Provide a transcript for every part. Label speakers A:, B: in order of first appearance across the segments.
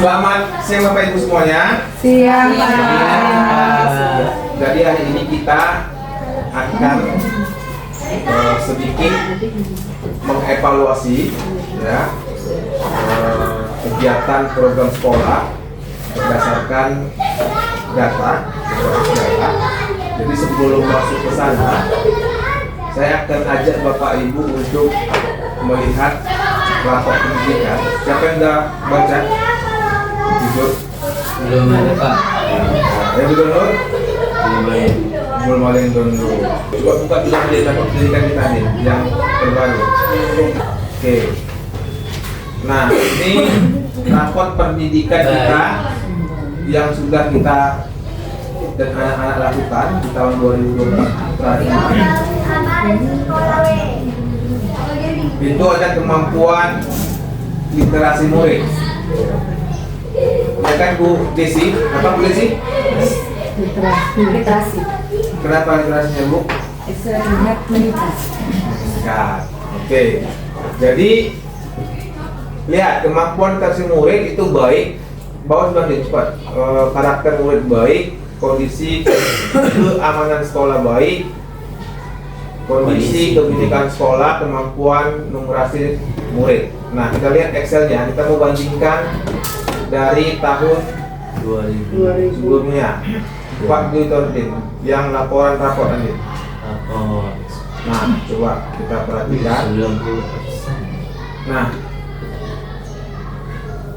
A: Selamat siang Bapak Ibu semuanya.
B: Siang.
A: Jadi hari ini kita akan sedikit mengevaluasi ya, kegiatan program sekolah berdasarkan data. Jadi sebelum masuk ke sana, saya akan ajak Bapak Ibu untuk melihat rapor pendidikan. Siapa yang sudah baca? Jujur?
C: Belum ada Pak.
A: Yang di download? Belum ada yang download. Coba buka dulu di rapor pendidikan kita nih, yang terbaru. Oke. Nah, ini rapor pendidikan kita yang sudah kita dan anak-anak lakukan di tahun 2024 terakhir. Itu ada kemampuan literasi murid. Ya kan Bu Desi? Apa Bu Desi?
B: Literasi.
A: Kenapa literasinya Bu?
B: Lihat meningkat.
A: Meningkat. Oke. Jadi lihat kemampuan literasi murid itu baik. Bawah sudah cepat. Karakter murid baik, kondisi keamanan sekolah baik, kondisi kebijakan sekolah, kemampuan numerasi murid. Nah, kita lihat Excelnya. Kita mau bandingkan dari tahun
C: 2000
A: sebelumnya. Pak Dutordin yang laporan rapor Andin.
C: rapor
A: Nah, coba kita perhatikan.
C: 90%.
A: Nah,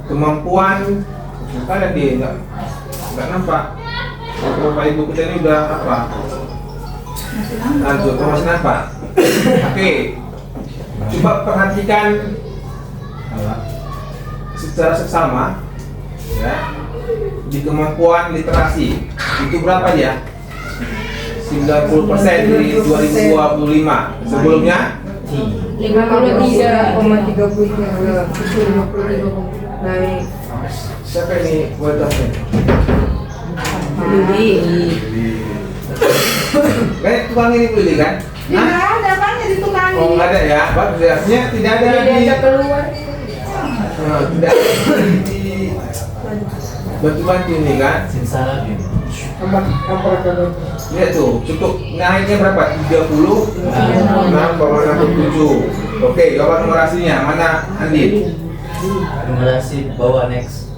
A: kemampuan kalian dia nggak nampak. Bapak Ibu kita ini udah apa? Lanjut, masih nampak. Oke, coba perhatikan secara seksama ya, di kemampuan literasi itu berapa ya? 90% di 2025. Sebelumnya
B: 53,33 naik.
A: siapa ini kualitasnya? Kayak tukang ini beli kan?
B: Ya nggak ada kan jadi tukang.
A: Oh nggak ada ya? Bagus ya. Artinya tidak ada di
B: keluar.
A: tidak ada di bantu-bantu ini kan?
C: Simsalab ya.
A: Lihat tuh, cukup naiknya berapa? 36,67. Oke, apa numerasinya? Mana Andi?
C: Numerasi bawah next.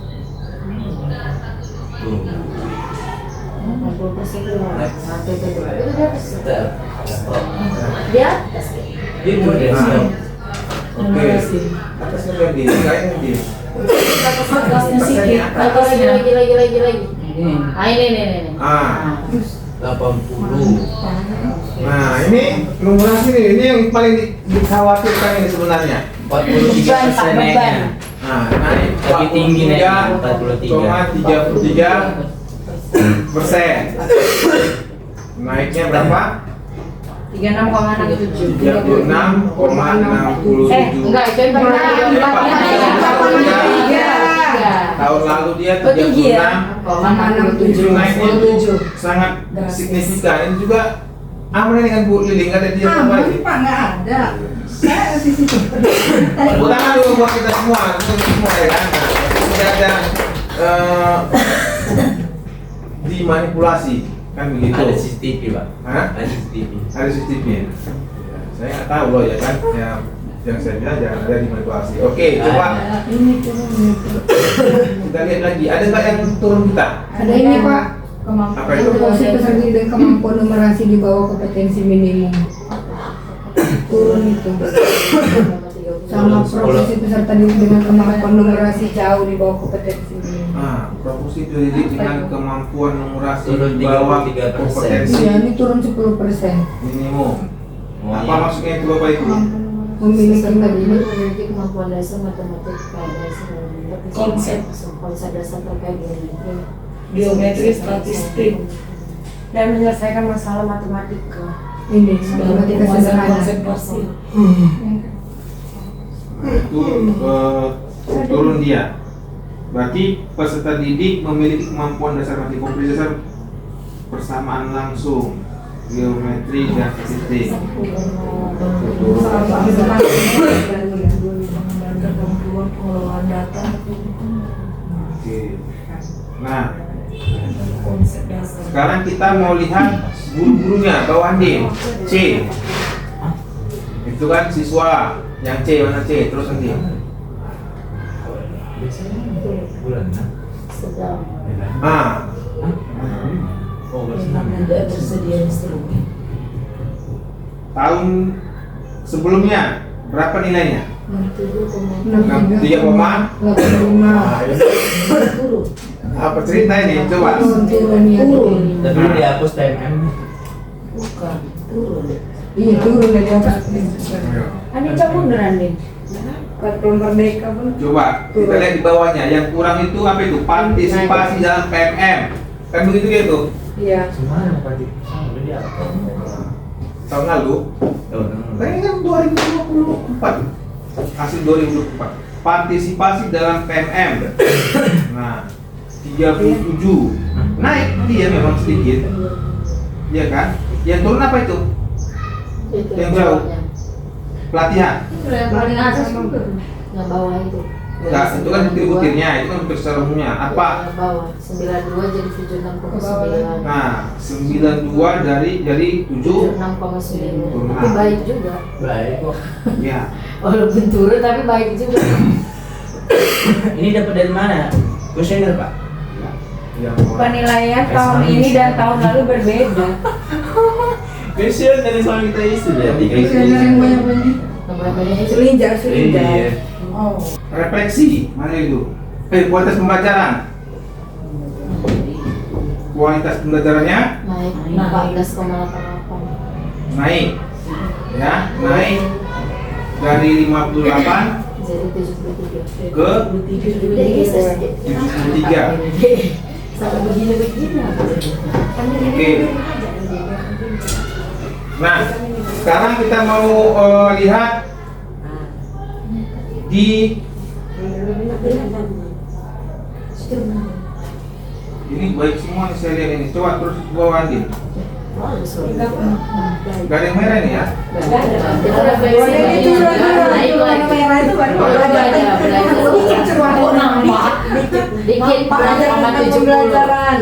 C: Step. Stop. Itu dia stop.
A: Oke. Atasnya berapa? Kayaknya di.
D: Lagi. Ah ini.
A: Ah.
C: 80.
A: Nah, ini numerasi nih. Ini yang paling dikhawatirkan ini sebenarnya.
C: 43% naiknya.
A: Nah, naik
C: Lebih tinggi naiknya
A: 43,33%. Naiknya berapa?
B: 36,67.
A: 36,67.
D: Enggak, itu yang pernah
A: Tahun lalu dia
D: tinggi ya?
A: 36,67. Naiknya itu sangat signifikan. Ini juga aman dengan Bu Lili, nggak ada dia apa lagi?
B: Pak nggak ada. Saya di situ.
A: Tepuk tangan dulu buat kita semua ya kan. Tidak ada dimanipulasi kan begitu.
C: Ada CCTV Pak.
A: Hah?
C: Ada CCTV.
A: Ada CCTV ya? Saya nggak tahu loh ya kan. Yang saya bilang jangan ada dimanipulasi. Oke, coba kita lihat lagi. Ada nggak yang turun kita?
B: Ada ini Pak.
A: Apa itu?
B: Proporsi peserta dan kemampuan numerasi di bawah kompetensi minimum. Turun itu. Sama proporsi peserta dengan kemampuan numerasi jauh di bawah kompetensi minimum.
A: Nah, proporsi dididik dengan kemampuan numerasi
C: Turun
A: di bawah
C: 33%.
A: kompetensi
B: Iya, ini turun 10%.
A: minimum.
C: Oh,
A: Apa
C: iya.
A: maksudnya itu Bapak Ibu?
B: Memiliki tadi ini
D: memiliki kemampuan dasar matematika, dasar konsep, konsep dasar terkait dengan
E: geometri, statistik, dan menyelesaikan masalah matematika.
B: ini matematika sederhana.
E: Konsep dasar.
A: Itu turun dia. Berarti peserta didik memiliki kemampuan dasar matematika, kompetensi dasar persamaan langsung, geometri dan statistik. Turun.
E: Kemampuan pengelolaan data.
A: Oke. Nah,
E: Konsep dasar.
A: sekarang kita mau lihat guru-gurunya, bawahan D, C. Itu kan siswa, yang C mana C? Terus nanti.
C: Biasanya bulan enam.
D: sedang
A: Ah,
C: Oh, bersama.
D: tidak tersedia instrumen.
A: tahun sebelumnya berapa nilainya?
B: 63,85.
D: Turun.
A: Apa cerita ini? Coba.
B: Turun ya.
C: Tapi lu dihapus TMM.
D: Bukan, turun.
B: Iya turun dari atas.
E: Ani kamu beneran nih.
B: Patron Merdeka pun.
A: Coba kita lihat di bawahnya. Yang kurang itu apa itu? Partisipasi dalam PMM. Kan begitu gitu.
B: Iya.
C: Semana Pak? Udah dihapus.
A: Tahun lalu. Kayaknya kan 2024. Hasil 2024. Partisipasi dalam PMM. Nah, 37. Naik dia memang sedikit. Iya kan? Yang turun apa itu?
D: Itu
A: Yang jauh.
D: bawahnya.
A: Pelatihan.
B: Yang paling atas juga.
D: Yang bawah itu.
A: Enggak, itu kan butir-butirnya, itu kan butir secara umumnya. Apa?
D: Yang bawah 92 jadi 76,9.
A: Nah, 92 dari 7.
D: 76,9.
A: Turun.
D: Tapi baik juga.
C: Baik kok.
A: Ya.
D: Walaupun turun tapi baik juga.
C: Ini dapat dari mana? Kuesioner Pak?
A: Yang
E: Penilaian tahun ini dan tahun lalu berbeda.
C: Kuesioner dari sama kita isi dan tiga
B: Bisa ada yang banyak-banyak.
D: Namanya itu
B: Selinjar, selinjar.
C: Iya.
E: Oh.
A: refleksi, mana itu? Kualitas pembelajaran. Kualitas pembelajarannya
D: naik 14,88.
A: naik. Ya, naik dari 58
D: Jadi 73.
A: ke
D: 73.
A: 73.
D: Sama begini-begini.
A: Oke. Nah, sekarang kita mau lihat di ini baik semua nih saya lihat ini. Coba terus bawa Andin. Gak ada yang merah nih ya?
D: Kita refleksi.
B: Itu
D: Naik lagi.
B: merah itu baru
D: Belajar, belajar.
B: Dikit cuma nambah.
D: Dikit kurang sama 70.
B: Pembelajaran.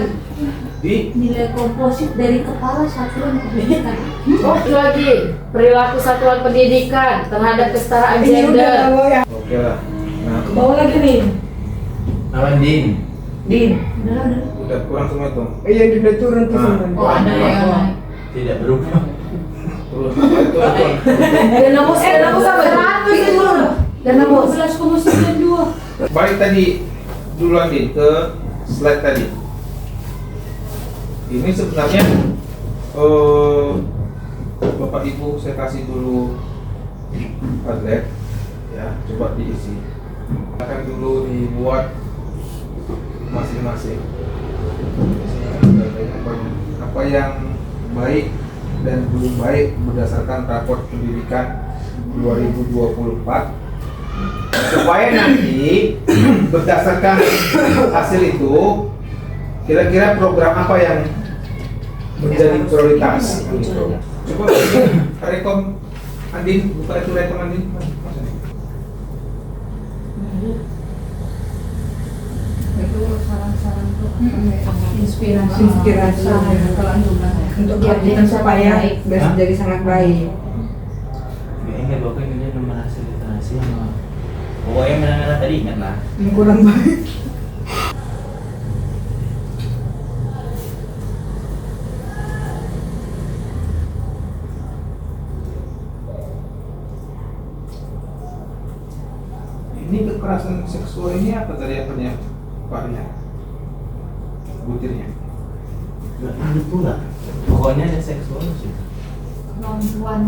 A: Di
D: Nilai komposit dari kepala satuan pendidikan. Oh, itu lagi perilaku satuan pendidikan terhadap kesetaraan
B: Ini udah
D: gender.
B: tahu ya.
A: oke lah. Nah,
E: Bawa lagi nih.
C: Nama Din.
E: Din.
A: udah kurang semua itu.
B: Iya udah turun tuh
A: Nah.
B: semua.
D: Oh, ada yang lain.
C: Tidak berubah.
A: Terus itu
E: Dan nomor sama 100 itu. Dan nomor
D: 11,92.
A: balik tadi dulu Andin ke slide tadi. Ini sebenarnya Bapak Ibu saya kasih dulu Padlet ya, coba diisi. Akan dulu dibuat masing-masing. Apa yang baik dan belum baik berdasarkan raport pendidikan 2024 supaya nanti berdasarkan hasil itu kira-kira program apa yang menjadi prioritas gitu. Coba rekom Andin, buka itu rekom Andin.
B: Itu saran-saran inspirasi untuk kita supaya bisa jadi sangat baik.
C: Kayaknya bapak ini nomor hasil literasi sama. Pokoknya menang tadi ingat lah.
B: Yang kurang baik.
A: Ini kekerasan seksual ini apa tadi apanya? Paknya, butirnya.
C: Gak tahu pula. Pokoknya ada seksual sih.
D: Kemampuan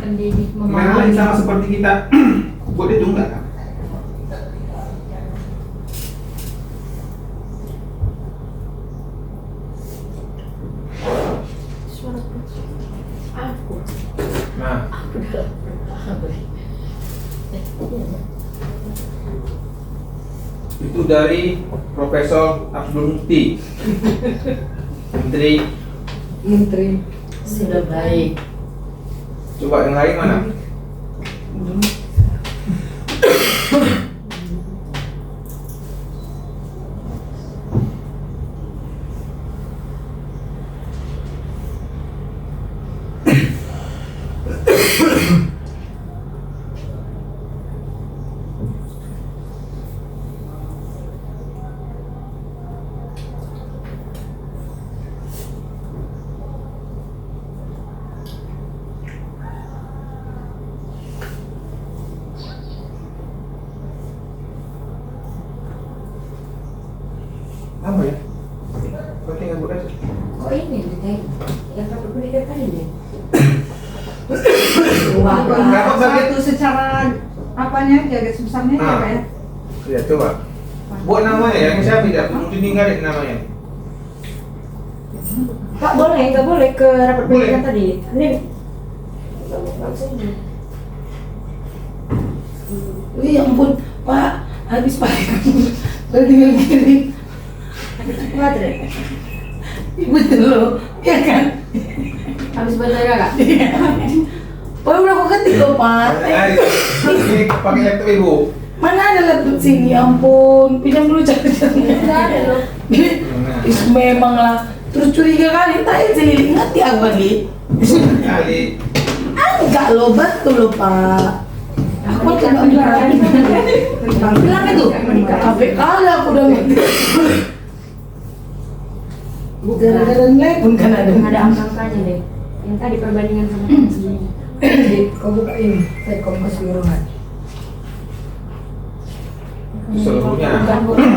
D: pendidik
A: Mereka lain sama seperti kita. Buat itu enggak kan?
D: Aku.
A: Nah, itu dari Profesor Abdul Mukti, Menteri.
D: Sudah baik.
A: Coba yang lain mana? Apa ya? Penting nggak boleh.
D: Kok ini nih? Yang rapat pendidikan ini?
A: Kenapa bagian-
B: Satu secara apanya aja, susahnya ya
A: Ah.
B: Pak ya?
A: Ya coba. Buat namanya yang saya tidak mungkin ninggalin namanya.
D: Pak boleh, nggak boleh ke rapat
A: Boleh.
D: pendidikan tadi? Ini.
E: Ya ampun, Pak, habis Pak. Udah tinggal kirim.
D: Baterai.
E: Betul loh, ya kan?
D: Habis baterai kakak?
E: Oh udah aku ketik loh Pak.
A: Ini pakai laptop ibu.
E: Mana ada laptop sini, ya ampun. Pinjam dulu chargernya.
D: Nggak ada loh.
E: Is memang lah. Terus curiga kali, tanya sih ingat ya kali.
A: Kali.
E: Enggak loh, betul loh Pak. Aku coba bilang itu, sampai kali aku udah ngerti. Gara-gara nilai pun kan ada.
D: Ada angka-angkanya deh. Yang tadi perbandingan sama yang sebelumnya.
B: Kau buka ini, Telkom keseluruhan.
A: Seluruhnya
D: Bukan.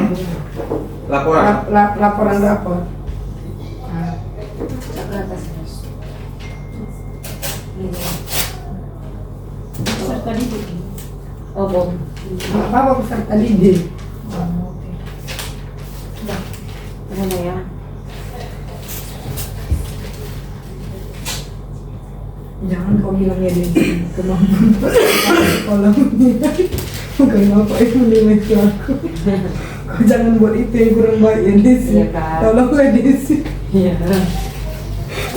A: laporan.
B: Laporan rapor.
D: Ke atas terus.
B: Peserta didik.
D: Oh, bom.
B: Apa peserta didik?
D: Mana ya?
B: Jangan kau bilangnya di sini kemampuan kalau bukan apa itu limit aku. Kau jangan buat itu yang kurang baik ya Desi.
D: Iya, Kak.
B: Tolonglah Desi.
D: Iya.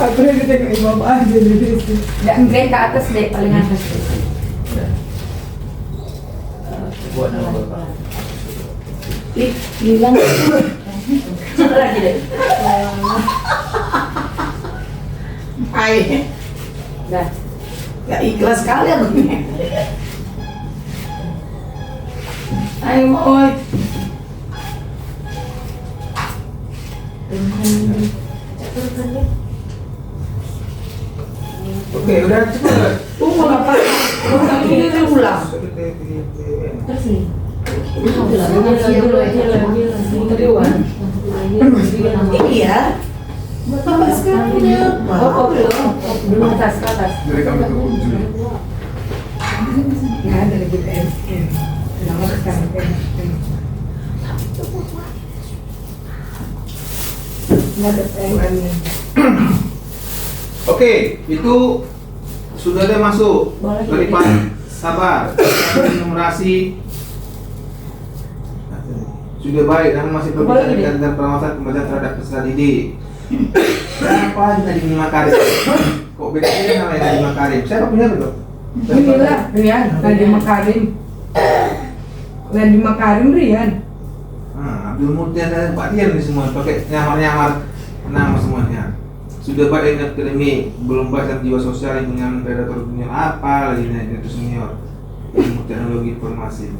B: Aku lagi tengok bapak aja deh Desi.
D: Dan ke atas deh, paling atas.
C: Buat nama bapak.
E: Bilang
D: Satu lagi deh.
E: ay,
D: Dah.
E: gak ikhlas kali aku nih. Ayo oi.
A: Oke, udah cepat.
E: Tunggu apa? Ini ulang.
D: Terus nih.
E: Iya. Bapak sekarang udah apa?
D: Oh, belum atas ke atas.
A: Dari kami ke Juli.
B: Nggak ada lagi PSN. Kenapa sekarang PSN? Nggak ada PSN.
A: Oke, itu sudah ada masuk.
D: Boleh.
A: Dari Pak Sabar. Enumerasi sudah baik, namun masih perlu
D: Boleh,
A: ditingkatkan dan pengawasan pembelajaran terhadap peserta didik. Berapa tadi Nadiem Makarim? Kok beda-beda namanya Nadiem Makarim? Siapa punya betul?
B: Inilah Rian, Nadiem Makarim. Nadiem Makarim Rian.
A: Abdul Mutia dan Pak Dian ini semua pakai nyamar-nyamar nama semuanya. Sudah baik dengan akademi, belum bahas jiwa sosial, lingkungan predator junior apa lagi itu senior, ilmu teknologi informasi.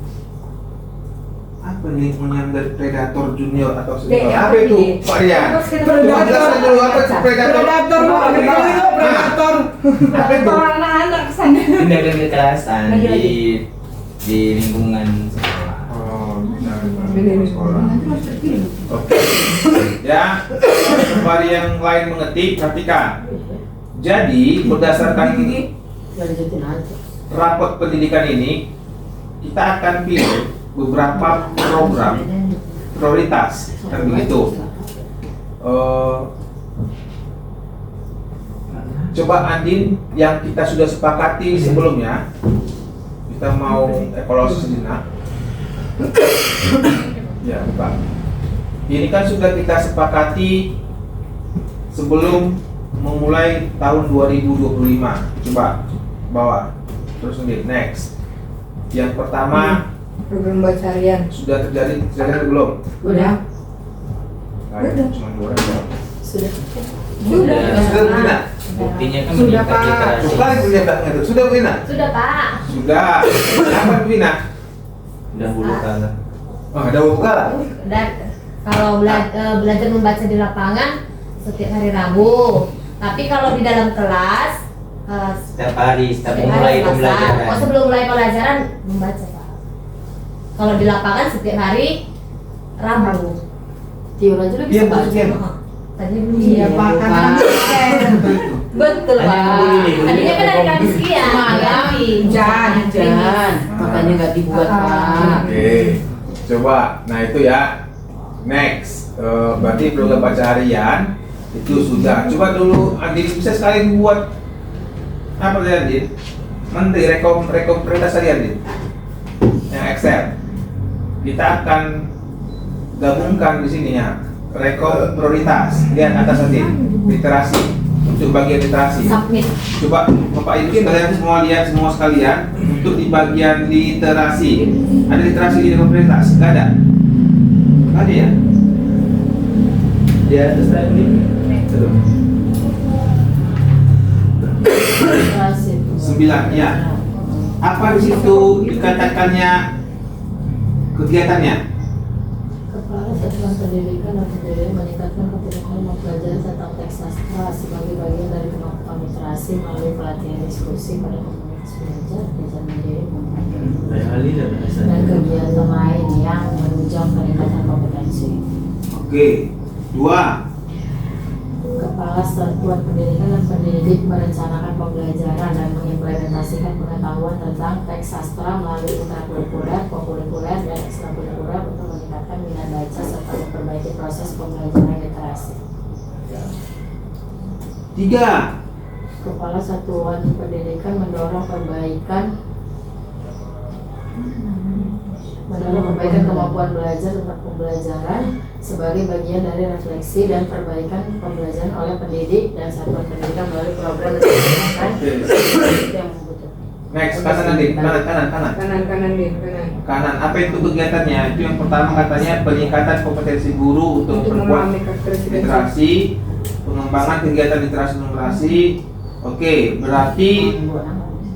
A: Apa nih lingkungan dari predator junior atau senior?
D: Dek,
A: Apa itu Pak Dian? Jelaskan dulu apa itu predator?
B: Predator, Pak. Itu predator.
A: Apa itu?
B: Orang anak-anak kesana.
C: Tindak dan kekerasan
D: Lagi.
C: di lingkungan sekolah.
A: Oh, nah,
B: Ini.
A: sekolah. Oke. Ya, kembali yang lain mengetik, perhatikan. Jadi berdasarkan rapot pendidikan ini, kita akan pilih beberapa program prioritas, kan begitu. Coba Andin, yang kita sudah sepakati sebelumnya, kita mau evaluasi sejenak. Ya, Pak. Ini kan sudah kita sepakati sebelum memulai tahun 2025. Coba bawa terus nanti next. Yang pertama
B: Program baca harian.
A: sudah terjadi belum?
B: Udah.
A: Udah. Cuma 2 orang.
D: Sudah.
C: Sudah.
A: Sudah Bina?
C: Buktinya kan
B: Sudah,
C: meningkat
B: Pak.
C: literasi.
A: Sekali punya belakang itu. Sudah Bina?
D: Sudah, Pak.
A: Sudah. Apa Bina?
C: Dahulu kala.
A: Oh, ada buka.
D: Dan kalau belajar membaca di lapangan setiap hari Rabu. Tapi kalau di dalam kelas
C: Setiap hari, setiap
D: setiap
C: mulai
D: hari
C: pembelajaran.
D: Selasa. Oh, sebelum mulai pelajaran membaca, Pak. Kalau di lapangan setiap hari Rabu. Tiur aja udah
A: Iya,
D: bisa baca.
A: sekian.
B: Tadi iya Pak, karena
D: Betul
C: Nah,
D: Pak.
C: itu boleh, boleh.
D: Tadinya kan dari kami sekian.
E: Malam hujan, makanya nggak dibuat Pak.
A: Oke, coba. Nah itu ya. Next, berarti program baca harian itu sudah. Coba dulu Andin bisa sekali buat apa tadi Andin? Menteri rekomendasi tadi Andin. Yang Excel. Kita akan gabungkan di sini ya. Rekom prioritas. Lihat atas Andin. Literasi. Untuk bagian literasi.
D: Submit.
A: Coba Bapak Ibu sekalian semua lihat semua sekalian untuk di bagian literasi. Ada literasi di komunitas? Enggak ada. Nggak ada ya?
C: Dia atas tadi.
A: Betul.
D: Literasi.
A: 9 ya. Apa di situ dikatakannya kegiatannya?
D: Kepala Satuan Pendidikan dan Kebudayaan meningkatkan kebutuhan mempelajari tentang teks sastra sebagai bagian dari kemampuan literasi melalui pelatihan diskusi pada komunitas belajar, belajar mandiri,
C: Kayak Ali dan
D: dan kegiatan lain yang menunjang peningkatan kompetensi.
A: Oke. 2.
D: Kepala Satuan Pendidikan dan Pendidik merencanakan pembelajaran dan mengimplementasikan pengetahuan tentang teks sastra melalui intrakurikuler, kokurikuler, dan ekstrakurikuler untuk meningkatkan minat baca serta memperbaiki proses pembelajaran literasi.
A: 3.
D: Kepala Satuan Pendidikan mendorong perbaikan kemampuan belajar tentang pembelajaran sebagai bagian dari refleksi dan perbaikan pembelajaran oleh pendidik dan satuan pendidikan melalui program dan kegiatan yang membutuhkan.
A: Next, kanan Andin. Kanan.
B: kanan Din, kanan.
A: Kanan. Apa itu kegiatannya? Itu yang pertama katanya peningkatan kompetensi guru untuk
B: Untuk
A: memperkuat
B: memahami karakteristik
A: literasi, pengembangan kegiatan literasi numerasi. Oke, berarti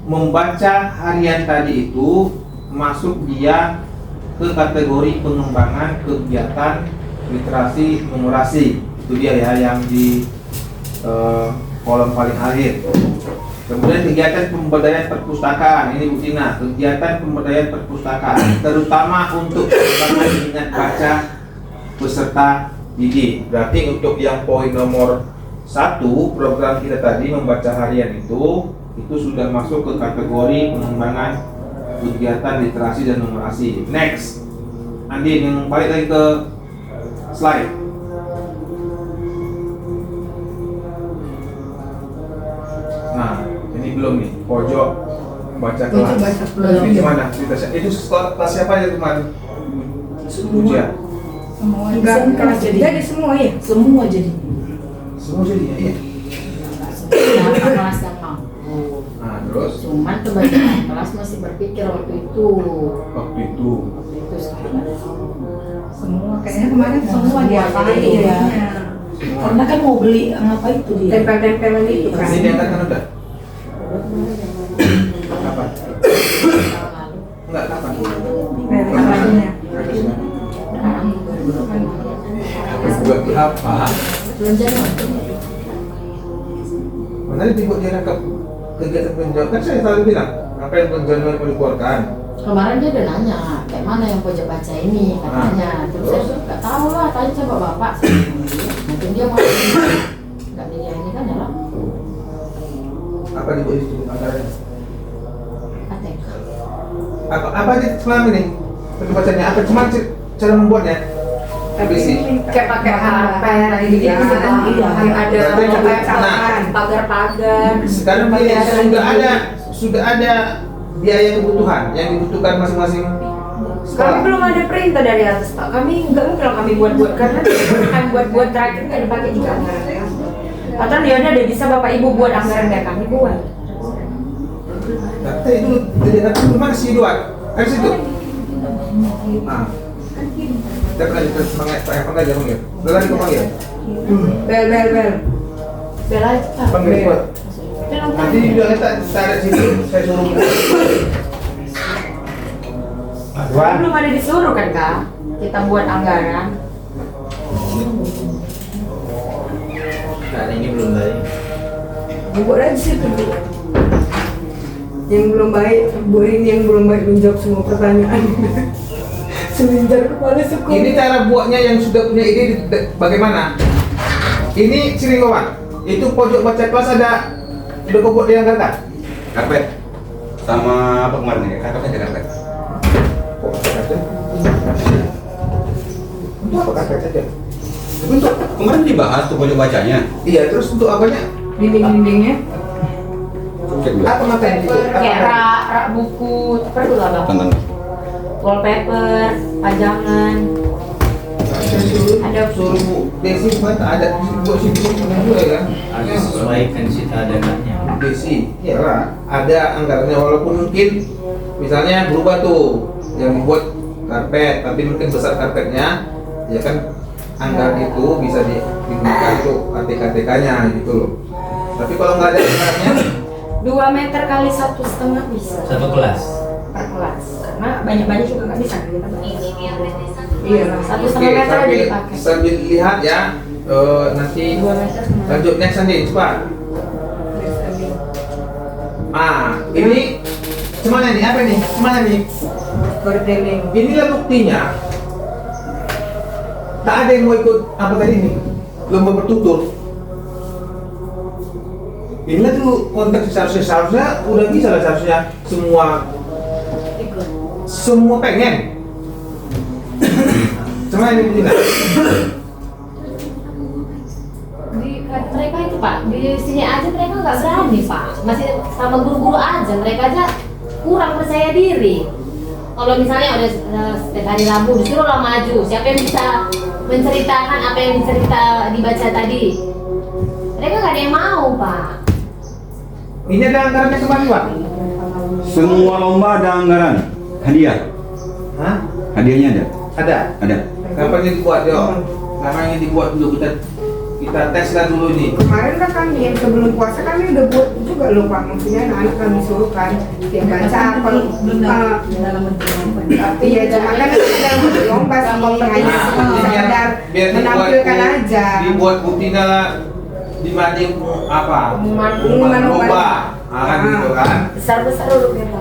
A: membaca harian tadi itu masuk dia ke kategori pengembangan kegiatan literasi numerasi. Itu dia ya yang di kolom paling akhir. Kemudian kegiatan pemberdayaan perpustakaan, ini Bu Tina, kegiatan pemberdayaan perpustakaan terutama untuk pengembangan minat baca peserta didik. Berarti untuk yang poin nomor 1 program kita tadi membaca harian itu sudah masuk ke kategori pengembangan kegiatan literasi dan numerasi. Next, Andin yang balik lagi ke slide. Nah, ini belum nih pojok baca
B: Itu
A: kelas.
B: baca kelas.
A: Ini gimana? Itu kelas siapa ya teman? Ujian.
B: Enggak, kelas jadi semua ya.
E: Semua jadi.
A: Semua jadi ya. Iya.
D: Kelas yang mampu.
A: Nah, terus
D: Cuman kebanyakan kelas masih berpikir waktu itu.
A: waktu itu
D: Sekarang ada
B: Semua kayaknya kemarin semua diapain
E: Iya.
B: ya.
E: Karena kan mau beli apa itu dia?
B: Tempel-tempelan itu kan.
A: ini diangkat kan udah? Kapan?
D: tahun lalu.
A: Enggak, kapan?
B: Tempel-tempelannya.
A: Buat apa?
D: Belum jadi.
A: Mana dibuat dia rangkap kegiatan penjauh? Kan saya selalu bilang apa yang penjauhan mau dikeluarkan.
D: Kemarin dia udah nanya, kayak mana yang pojok baca ini katanya. Terus saya tuh nggak tahu lah, tanya coba bapak. Mungkin dia mau nggak dia ini kan ya lah.
A: Apa dibuat itu anggarannya?
D: ATK.
A: Apa aja selama ini pembacanya? Apa cuma cara membuatnya? ABC.
B: Kayak pakai harapan gitu ya. Kan ada pagar-pagar.
A: Sekarang ini sudah ada biaya kebutuhan yang dibutuhkan masing-masing
F: Kami
A: sekolah.
F: belum ada perintah dari atas Pak. Kami nggak mungkin kami buat-buat karena kami buat-buat terakhir nggak dipakai juga anggarannya. Atau dia udah bisa Bapak Ibu buat anggaran nggak kami buat.
A: Tapi itu tidak mana sih dua? Harus itu. Nah, kita pernah semangat apa aja panggil. Udah dipanggil.
B: Bel.
D: Bela aja Pak.
A: Panggil buat. Nanti juga kita tarik situ, saya suruh.
F: Kami belum ada disuruh kan Kak? Kita buat anggaran.
C: Nah, ini belum tadi.
B: Buat aja sih tuh. Yang belum baik, buatin yang belum baik menjawab semua pertanyaan. Selinjar kepala sekolah.
A: Ini cara buatnya yang sudah punya ide bagaimana? Ini Ciringowan. Itu pojok baca kelas ada udah kau buat yang kan?
G: Karpet. Sama apa kemarin ya? Karpet aja karpet.
A: Kok karpet? Untuk apa karpet aja?
G: Untuk kemarin dibahas tuh pojok bacanya.
A: Iya, terus untuk apanya?
B: Dinding-dindingnya.
G: Cek dulu.
A: Apa materi itu?
F: Kayak rak buku, apa dulu abang?
G: Tonton.
F: Wallpaper, pajangan. Ada
A: Suruh Bu Desi kemarin ada buat sibuk juga ya kan?
C: Harus sesuaikan si keadaannya.
A: Desi, iyalah ada anggarannya walaupun mungkin misalnya berubah tuh yang dibuat karpet tapi mungkin besar karpetnya ya kan anggaran itu bisa digunakan tuh KTK-nya gitu loh. Tapi kalau nggak ada anggarannya
F: 2 meter kali 1,5 bisa
C: Satu kelas.
F: per kelas. Karena banyak-banyak juga nggak bisa kita bahas.
B: Iya.
F: 1,5
A: oke,
F: meter aja
A: sambil,
F: dipakai.
A: sambil lihat ya nanti
F: 2 meter sama.
A: lanjut next nanti cepat. Ini gimana nih? Apa nih? Gimana nih?
B: Berdeling.
A: Inilah buktinya. Tak ada yang mau ikut apa tadi nih? Lomba bertutur. Inilah tuh konteks seharusnya udah bisa lah seharusnya semua pengen. Cuma ini begini.
D: Mereka itu Pak, di sini aja mereka nggak berani Pak, masih sama guru-guru aja, mereka aja kurang percaya diri. Kalau misalnya udah setiap hari Rabu disuruh lah maju, siapa yang bisa menceritakan apa yang dibaca tadi? Mereka nggak ada yang mau Pak.
A: Ini ada anggarannya kembali Pak?
G: Semua lomba ada anggaran. Hadiah.
A: Hah?
G: Hadiahnya ada.
A: Ada?
G: Ada.
A: Kapan ini dibuat yo? Kapan ini dibuat dulu kita tes lah dulu nih.
B: Kemarin kan kami yang sebelum puasa kami udah buat juga loh Pak, maksudnya anak-anak kami suruh kan dia baca apa
E: dalam bentuk lomba.
B: iya cuma kan itu dalam bentuk lomba sih hanya sekedar menampilkan aja
A: Dibuat buktinya lah dibanding apa?
B: Pengumuman
A: lomba. Kan gitu kan?
F: Besar-besar dulu kita.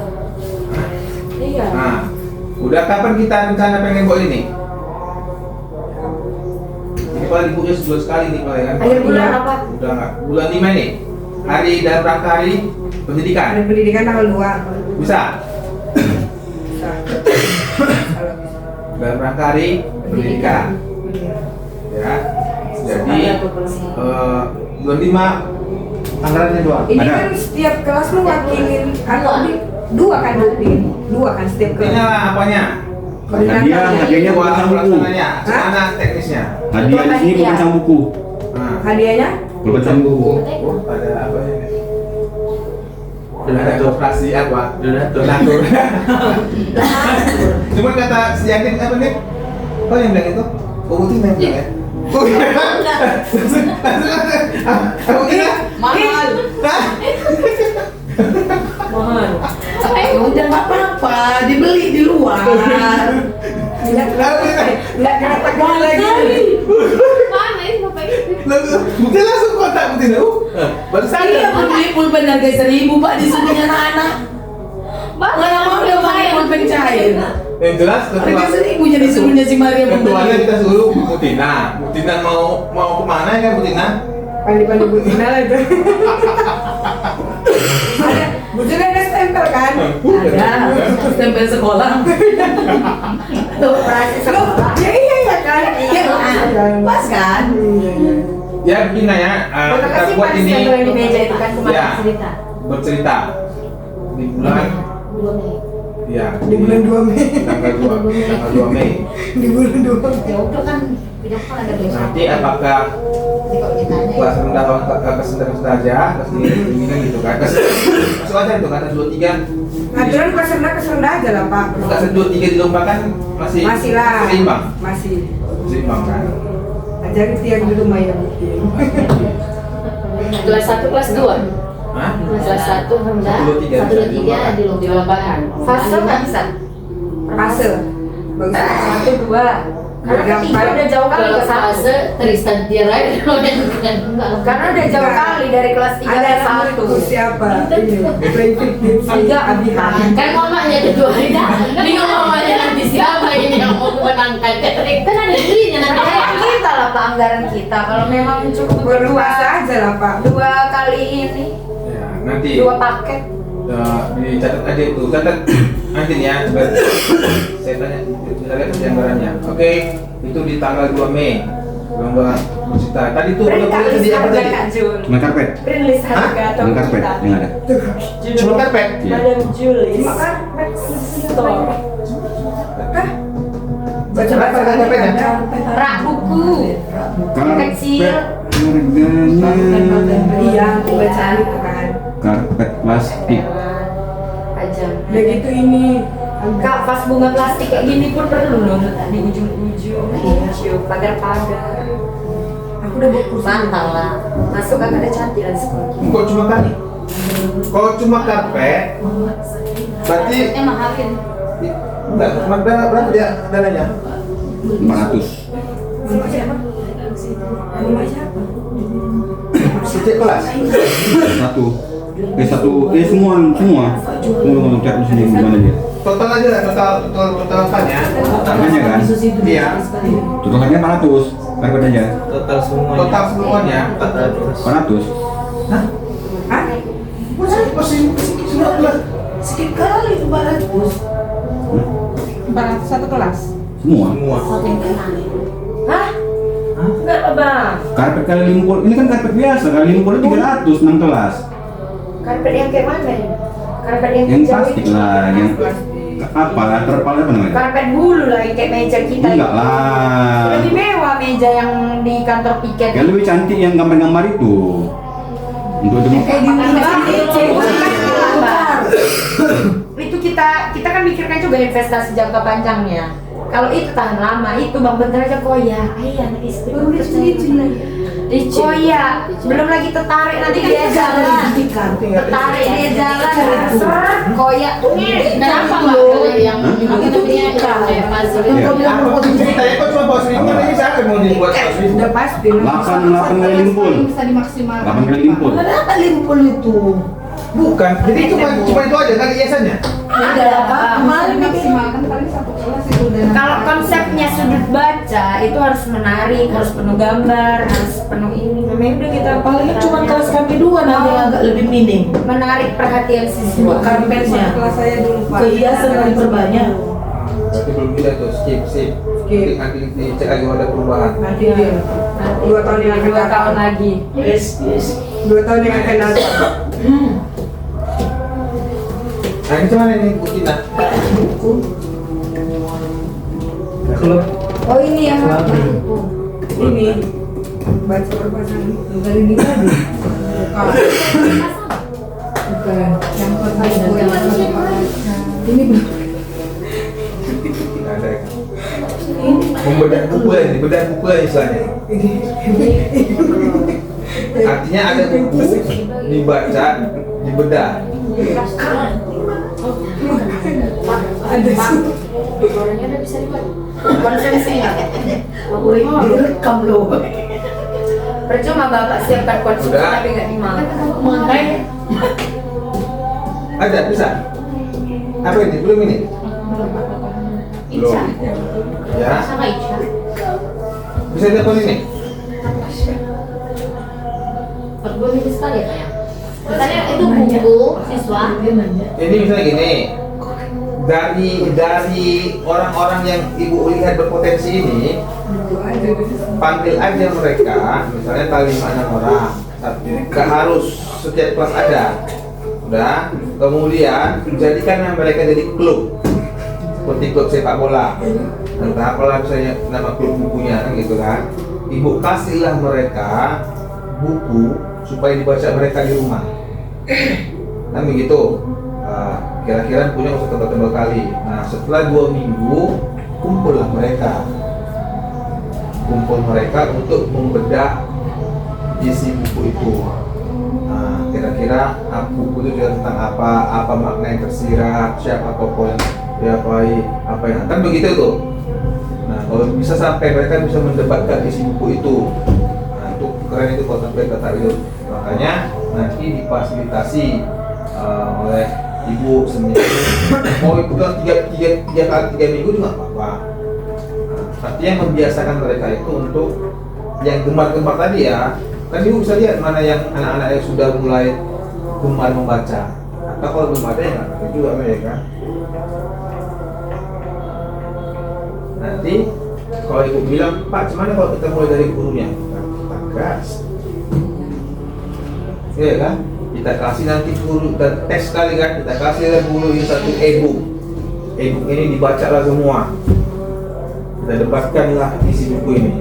F: Iya.
A: Nah, udah kapan kita rencana pengen buat ini? Ini paling ibunya sebulan sekali nih paling kan?
F: Akhir bulan apa?
A: Udah nggak? Bulan 5 nih. Hari dan rangka hari pendidikan.
B: ada pendidikan tanggal 2
A: Bisa?
B: bisa.
A: Dalam rangka hari pendidikan. Ya. Jadi bulan 5 anggarannya doang.
B: Ini
G: Ada.
B: kan setiap kelas mewakilin atau dua kan setiap
A: Buktinya
B: kelas.
A: lah apanya?
G: Hadiahnya bukan sama buku.
A: Pelaksananya, gimana teknisnya?
G: Hadiah di sini bukan sama buku.
A: Nah,
B: Hadiahnya
G: Bukan sama buku.
A: oh, ada apa ini? Ada operasi apa?
C: Donatur.
A: Donatur. Cuma kata si Yakin apa nih? Kau yang bilang itu? Oh, Uti yang bilang ya? Oh, iya. Langsung aku kira
E: Mahal.
F: Mohon.
E: Udah nggak apa-apa, dibeli di luar.
B: nggak kena tegang lagi.
D: Mana ini Bapak itu?
A: Bukti langsung kontak Bukti baru
E: Iya,
A: sadar.
E: beli pulpen harga 1.000 Pak disuruhnya anak-anak. Nggak mau dia pakai pulpen cair.
A: Yang jelas
E: Harga 1.000 jadi suruhnya si Maria
A: ketuanya
E: membeli.
A: kita suruh Butina. Butina mau kemana ya Butina?
B: Pandi-pandi Butina lah itu. Ada Butina ada stempel kan?
E: Ada stempel sekolah.
F: Operasi sekolah.
B: Ya iya kan?
E: Iya kan? Pas kan?
A: Ya begini ya,
F: Terima
A: kita
F: kasih
A: buat
F: Pak
A: ini
F: yang di meja itu kan kemarin
A: Ya.
F: cerita.
A: bercerita di bulan
D: 2 Mei.
A: ya
B: Di bulan 2 Mei.
A: tanggal 2 Mei.
B: Di bulan 2 Mei.
D: Ya udah kan video call ada besok.
A: Nanti apakah
D: Jadi kalau ditanya
A: kelas rendah kelas saja kelas ini kan gitu kan masuk aja itu kata 23
B: Aturan kelas rendah aja lah Pak.
A: kelas 23 dilombakan
B: Masih lah.
A: seimbang
B: Masih.
A: seimbang kan
B: Ajarin tiang di rumah ya bukti.
D: kelas 1 kelas 2.
A: Hah?
D: Kelas 1 rendah,
A: 1, 2, 3
D: 1 2 3 dilombakan.
F: Fase nggak bisa.
B: Fase. Bagus.
F: 1, 2. Karena ketiga udah jauh kali
D: Kalau
F: ke satu.
D: fase Tristan Tiara itu
F: Karena udah jauh kali dari kelas 3
B: Ada
F: ke
B: muridku
F: 1.
B: siapa? Ini Printed
F: Tiga Abihan.
D: kan mamanya kedua bingung mamanya nanti siapa ini yang mau menangkan kan ada dirinya nanti
F: Kayak kita lah Pak, anggaran kita. Kalau memang cukup
B: berdua
F: berdua
B: saja lah Pak.
F: 2 kali ini,
A: Ya, nanti
F: 2 paket.
A: dicatat aja itu, catat nanti nih ya. Saya tanya, kita lihat di anggarannya. Oke, itu di tanggal 2 Mei. Lomba musita. Tadi tuh
F: Print
A: udah
F: list
A: di apa
F: harga
A: tadi?
F: Kak Jul.
G: Cuma karpet.
F: Print list harga atau
G: Cuma karpet
F: kita.
G: yang ada.
A: Cuma karpet.
G: Iya.
F: Madam Julis. Karpet store.
A: Baca apa karpetnya?
F: Rak buku. Kecil.
G: Harganya
B: Iya, aku bacaan itu kan.
G: karpet plastik.
F: Aja.
B: Udah gitu ini
F: Kak, vas bunga plastik kayak gini pun perlu loh di ujung-ujung, cium pagar-pagar.
B: aku udah bawa kursi.
F: Mantal lah. Masuk kan ada cantik dan sekolah.
A: Kok cuma kali? Kalau cuma karpet, berarti
D: mahalin
A: enggak, cuma berapa dia dananya?
G: 400.
B: Rumah siapa? Rumah siapa?
A: Setiap kelas.
G: Satu, semua mau cek di sini gimana dia?
A: Total aja lah, total apanya?
G: Harganya kan?
A: Iya.
G: Total harganya 400. Karpet aja.
C: Total semuanya.
A: Total semuanya
C: 400.
G: 400.
B: Hah?
A: Masih kelas.
E: Sedikit kali itu 400.
B: 400 satu kelas.
G: Semua.
A: Semua.
F: Hah? Enggak lah bang.
G: Karpet kali limpul, ini kan karpet biasa, kali limpul 300 6 kelas.
F: Karpet yang kayak mana ini? Karpet yang
G: Yang
F: hijau
G: plastik
F: itu.
G: lah, yang apa? Terpal apa namanya?
F: Karpet bulu lah yang kayak meja kita.
G: Enggak
F: itu.
G: lah.
F: Lebih mewah meja yang di kantor piket.
G: Yang lebih cantik yang gambar-gambar itu. Untuk demo.
B: Kayak di
F: Itu kita kan mikirkan juga investasi jangka panjangnya. Kalau itu tahan lama, itu bang bentar aja koyak. Anak istri koyak. Belum lagi tertarik nanti dia jalan. Tertarik dia jalan, seret, koyak.
D: kenapa nggak yang
E: Itu
D: punya
E: tikar.
D: kayak puzzle
G: Iya.
A: Ceritanya kok cuma bawa seribu, ini siapa yang mau dibuat seribu?
B: Udah pasti.
G: 8 kali limpul.
B: Bisa dimaksimalkan.
G: 8 kali limpul.
E: Kenapa limpul itu?
A: Bukan, jadi cuma itu aja kan hiasannya.
E: Ada apa? Kemarin
B: Maksimalkan paling satu kelas itu udah.
F: Kalau konsepnya sudut baca itu harus menarik, harus penuh gambar, harus penuh ini. Memang udah kita
E: paling cuma kelas kami 2 nanti yang agak lebih minim.
F: menarik perhatian siswa.
E: Karpetnya.
B: Kelas saya dulu Pak.
E: Kehiasan yang diperbanyak.
A: Berarti belum bisa tuh, skip. Nanti dicek lagi ada perubahan.
B: Nanti dia. 2 tahun yang akan
F: 2 tahun
B: datang.
F: lagi.
E: Yes.
B: 2 tahun yang akan datang.
A: Nah ini cuman ini Butina.
C: Kalau
B: Oh ini yang apa? Ini baca perpasangan dari di mana? Bukan. Yang pertama ini belum.
A: Tidak ada kan? Membedah buku ya, dibedah buku ya istilahnya. Artinya ada buku dibaca, dibedah.
B: Ada sih.
F: Orangnya udah bisa dibuat. Konsumsi nggak?
E: Direkam loh.
F: Percuma bapak siapkan konsumsi
A: Udah.
F: tapi nggak dimakan.
D: makanya
A: Ada, bisa. Apa ini? Belum ini?
F: Ica.
A: Ya,
D: sama Ica
A: bisa telepon ini.
D: berbeda sekali ya kayak katanya itu buku siswa
A: Ini misalnya gini. Dari orang-orang yang ibu lihat berpotensi ini, panggil aja mereka, misalnya kali 5-6 orang. Gak harus setiap kelas ada. Udah, kemudian jadikan mereka jadi klub. Seperti klub sepak bola. Entah apalah misalnya nama klub bukunya kan gitu kan. Ibu kasihlah mereka buku supaya dibaca mereka di rumah. Kan begitu. Kira-kira punya usah tebal-tebal kali. Nah setelah 2 minggu kumpullah mereka. Kumpul mereka untuk membedah isi buku itu. Nah kira-kira buku itu juga tentang apa makna yang tersirat, siapa tokoh yang diapai, apa yang kan begitu tuh. Nah bisa sampai mereka bisa mendebatkan isi buku itu. Nah, itu keren itu kalau sampai kata itu. Makanya nanti difasilitasi oleh ibu seminggu. Mau ikutan tiga minggu juga nggak apa-apa. Nah, tapi yang membiasakan mereka itu untuk yang gemar-gemar tadi ya. Kan ibu bisa lihat mana yang anak-anak yang sudah mulai gemar membaca. Atau kalau belum ada ya nggak ngerti juga mereka. Nanti kalau ibu bilang, Pak, gimana kalau kita mulai dari gurunya? Kita gas. Iya kan? Kita kasih nanti guru, kita tes kali kan? Kita kasih guru ini satu e-book. E-book ini dibacalah semua. Kita debatkanlah isi buku ini.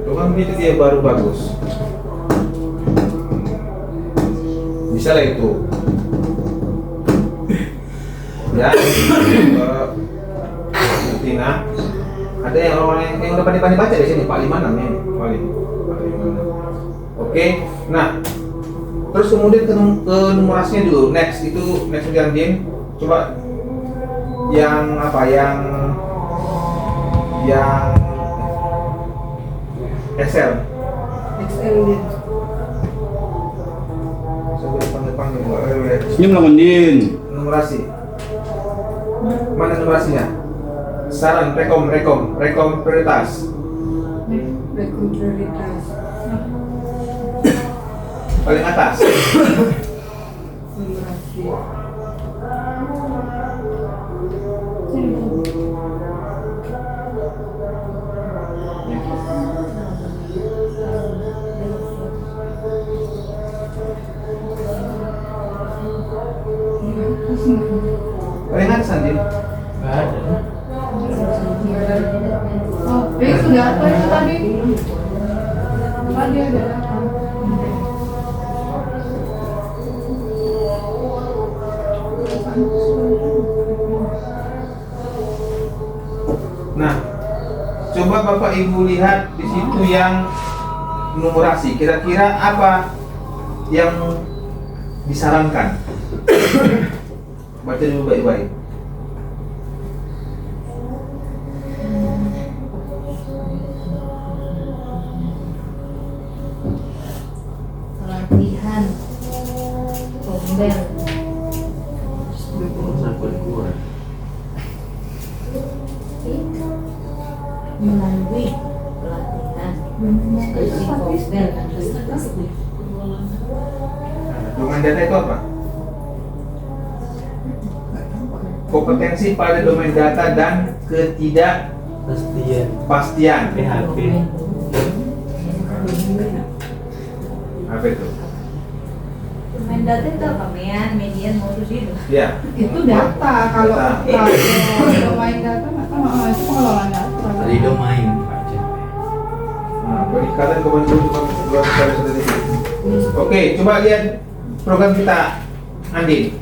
A: Itu kan itu dia baru bagus. Bisa lah itu. Ya, Tina. Ada yang orang yang udah pandai-pandai baca di sini, Pak 56 nih, paling. Oke, nah terus kemudian ke numerasinya dulu. Next diambil. Coba yang apa yang Excel.
B: XL dia.
A: Coba dipanggil.
G: Senyum lah Kondin.
A: Numerasi. Mana numerasinya? Saran, rekom prioritas.
B: Rekom prioritas.
A: Paling atas.
B: Numerasi.
A: Paling atas nanti.
C: Nggak ada.
B: Oh, sudah apa itu tadi? Tadi ada.
A: Nah, coba Bapak Ibu lihat di situ yang numerasi. Kira-kira apa yang disarankan? Baca dulu baik-baik.
D: Latihan tombel
C: Sampai keluar.
D: melalui pelatihan seperti tombel dan statistik.
A: Domain data itu apa? Kompetensi pada domain data dan ketidakpastian.
C: PHP.
A: Apa itu?
H: Domain data itu apa? Median modus itu.
A: Ya.
B: Itu data kalau
A: Data.
B: domain data itu pengelolaan data.
C: Tadi domain.
A: Nah, peningkatan keberuntungan statistik. Oke, coba lihat program kita, Andi.